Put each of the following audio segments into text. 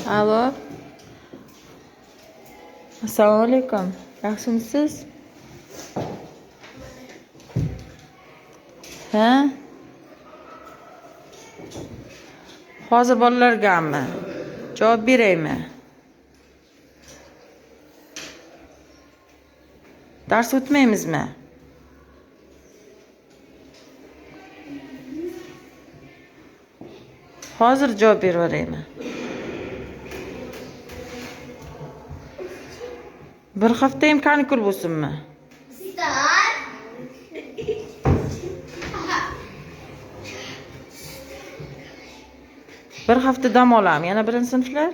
Alo. Assalomu alaykum. Yaxshimisiz? Ha? Hozir bolalargami? Javob beraymi? Dars o'tmaymizmi? Hozir javob beraveraymi? Bir haftayam kanikul bo'lsinmi? Bir hafta dam olamiz. Yana birinchi sinflar?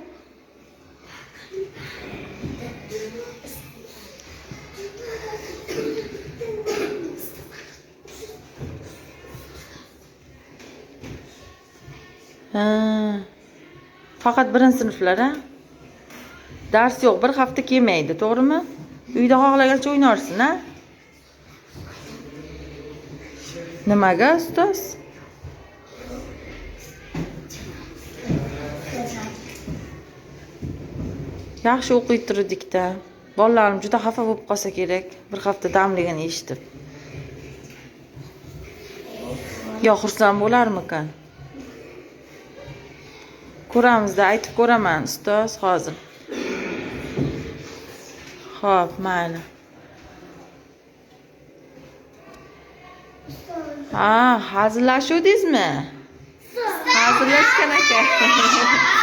Ha. Faqat birinchi sinflar, ha? Dars yo'q, bir hafta kelmaydi, to'g'rimi? Uyda xohlagancha o'ynarsin, ha? Nimaga, ustoz? Yaxshi o'qiy turdik-da. Bolalarim juda xafa bo'lib qolsa kerak, bir hafta damligini eshitib. Yo, xursand bo'larmikan? Ko'ramizda, aytib ko'raman, ustoz, hozir. Xo'p, mayli. Ha, hazillashuvdingizmi? Hazillashgan aka.